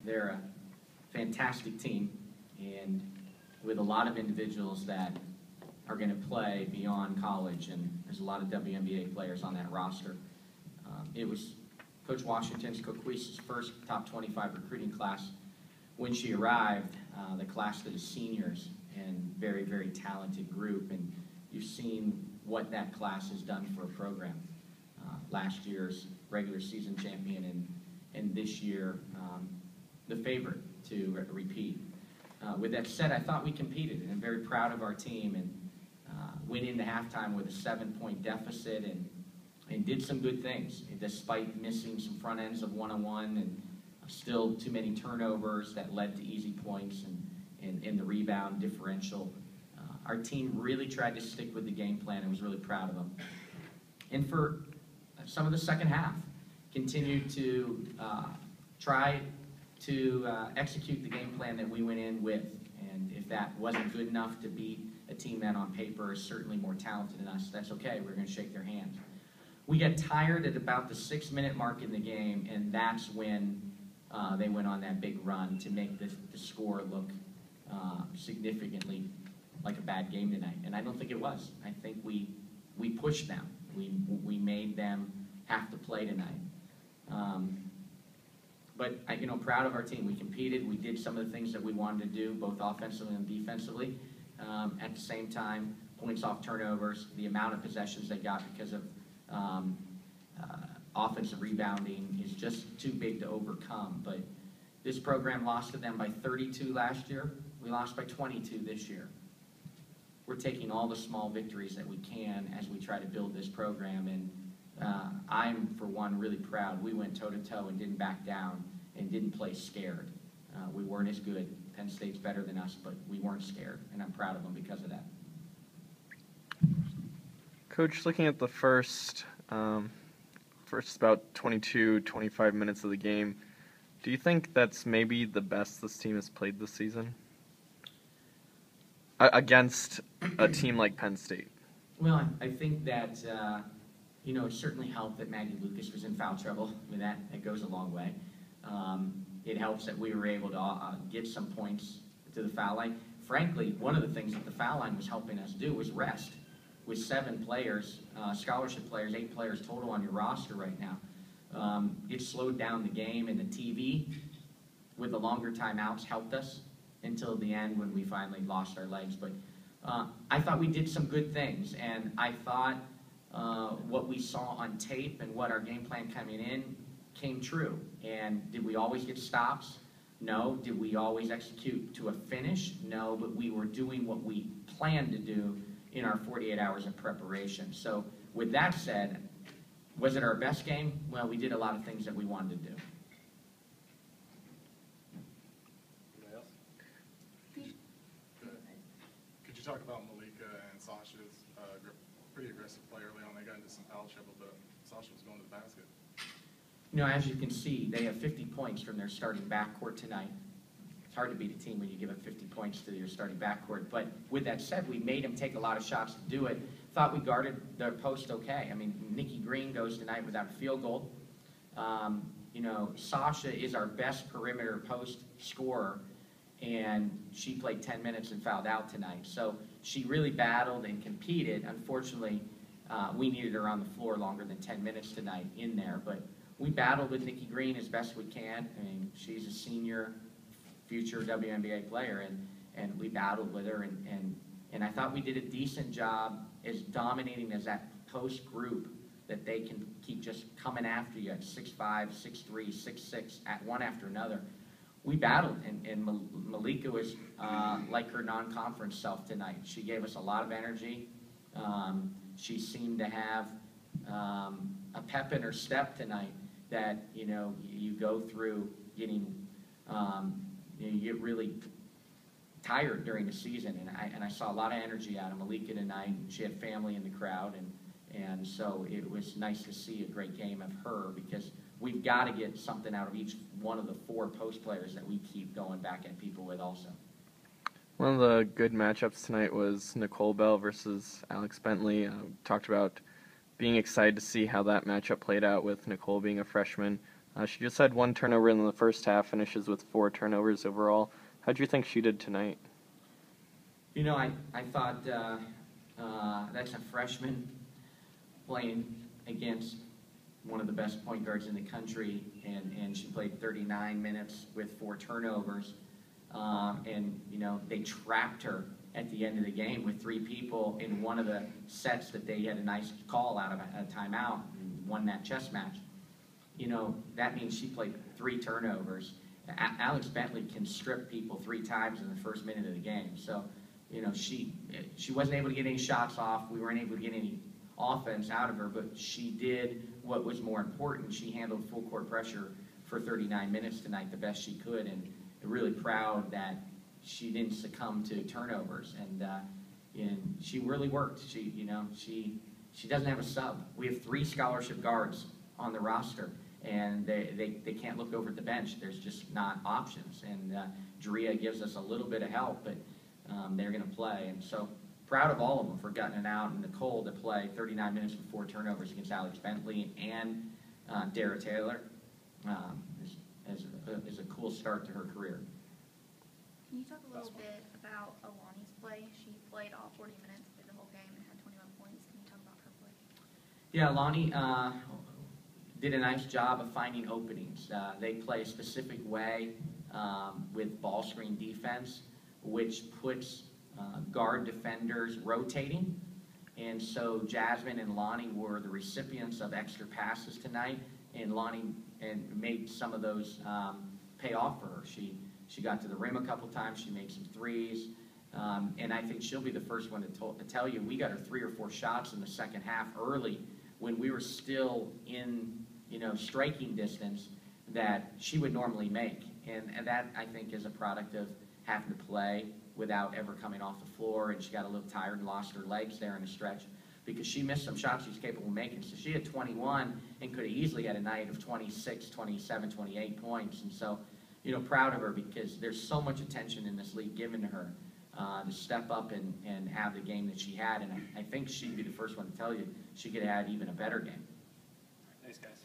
They're a fantastic team, and with a lot of individuals that are going to play beyond college, and there's a lot of WNBA players on that roster. It was Coach Washington's, Coquese's first top 25 recruiting class. When she arrived, the class that is seniors and very, very talented group, and you've seen what that class has done for a program. Last year's regular season champion, and this year the favorite to repeat. With that said, I thought we competed, and I'm very proud of our team, and went into halftime with a 7-point deficit and did some good things, despite missing some front ends of one-on-one and still too many turnovers that led to easy points and the rebound differential. Our team really tried to stick with the game plan and was really proud of them. And for some of the second half, continued to try to execute the game plan that we went in with. And if that wasn't good enough to beat a team that on paper is certainly more talented than us, that's okay. We're going to shake their hands. We got tired at about the 6-minute mark in the game, and that's when they went on that big run to make the score look significantly like a bad game tonight. And I don't think it was. I think we pushed them. We made them have to play tonight. But proud of our team. We competed. We did some of the things that we wanted to do, both offensively and defensively. At the same time, points off turnovers, the amount of possessions they got because of offensive rebounding is just too big to overcome. But this program lost to them by 32 last year. We lost by 22 this year. We're taking all the small victories that we can as we try to build this program, and I'm, for one, really proud. We went toe-to-toe and didn't back down and didn't play scared. We weren't as good. Penn State's better than us, but we weren't scared, and I'm proud of them because of that. Coach, looking at the first about 22, 25 minutes of the game, do you think that's maybe the best this team has played this season against a team like Penn State? Well, I think that, it certainly helped that Maggie Lucas was in foul trouble. I mean, that goes a long way. It helps that we were able to get some points to the foul line. Frankly, one of the things that the foul line was helping us do was rest. With 7 players, scholarship players, 8 players total on your roster right now, it slowed down the game, and the TV with the longer timeouts helped us until the end when we finally lost our legs. But I thought we did some good things, and I thought what we saw on tape and what our game plan coming in came true. And did we always get stops? No. Did we always execute to a finish? No, but we were doing what we planned to do in our 48 hours of preparation. So with that said, was it our best game? Well, we did a lot of things that we wanted to do. Anybody else? Could you talk about Malika and Sasha's pretty aggressive play early on? They got into some foul trouble, but Sasha was going to the basket. As you can see, they have 50 points from their starting backcourt tonight. It's hard to beat a team when you give up 50 points to your starting backcourt. But with that said, we made them take a lot of shots to do it. Thought we guarded their post okay. I mean, Nikki Green goes tonight without a field goal. Sasha is our best perimeter post scorer, and she played 10 minutes and fouled out tonight. So she really battled and competed. Unfortunately, we needed her on the floor longer than 10 minutes tonight in there. But we battled with Nikki Green as best we can. I mean, she's a senior, future WNBA player, and we battled with her, and I thought we did a decent job as dominating as that post group that they can keep just coming after you at 6'5", 6'3", 6'6", at one after another. We battled, and Malika was like her non-conference self tonight. She gave us a lot of energy. She seemed to have a pep in her step tonight that, you go through getting, you get really tired during the season, and I saw a lot of energy out of Malika tonight. She had family in the crowd, and so it was nice to see a great game of her, because we've got to get something out of each one of the 4 post players that we keep going back at people with also. One of the good matchups tonight was Nicole Bell versus Alex Bentley. Talked about being excited to see how that matchup played out with Nicole being a freshman. She just had 1 turnover in the first half, finishes with 4 turnovers overall. How do you think she did tonight? You know, I thought that's a freshman playing against one of the best point guards in the country, and she played 39 minutes with 4 turnovers. And, you know, they trapped her at the end of the game with 3 people in one of the sets that they had a nice call out of a timeout and won that chess match. You know, that means she played 3 turnovers. Alex Bentley can strip people 3 times in the first minute of the game. So, you know, she wasn't able to get any shots off. We weren't able to get any offense out of her, but she did what was more important. She handled full court pressure for 39 minutes tonight the best she could, and really proud that she didn't succumb to turnovers. And she really worked. She doesn't have a sub. We have 3 scholarship guards on the roster, and they can't look over at the bench. There's just not options. And Drea gives us a little bit of help, but they're going to play. And so proud of all of them for gutting it out, and Nicole to play 39 minutes with 4 turnovers against Alex Bentley and Dara Taylor is a cool start to her career. Can you talk a little bit about Alani's play? She played all 40 minutes, played the whole game, and had 21 points. Can you talk about her play? Yeah, Alani did a nice job of finding openings. They play a specific way with ball screen defense, which puts guard defenders rotating. And so Jasmine and Lonnie were the recipients of extra passes tonight, and Lonnie made some of those pay off for her. She got to the rim a couple times. She made some threes. And I think she'll be the first one to tell you, we got her 3 or 4 shots in the second half early when we were still in, striking distance that she would normally make. And that, I think, is a product of having to play without ever coming off the floor, and she got a little tired and lost her legs there in a stretch because she missed some shots she's capable of making. So she had 21 and could have easily had a night of 26, 27, 28 points. And so, proud of her because there's so much attention in this league given to her to step up and have the game that she had. And I think she'd be the first one to tell you she could have had even a better game. Thanks, guys.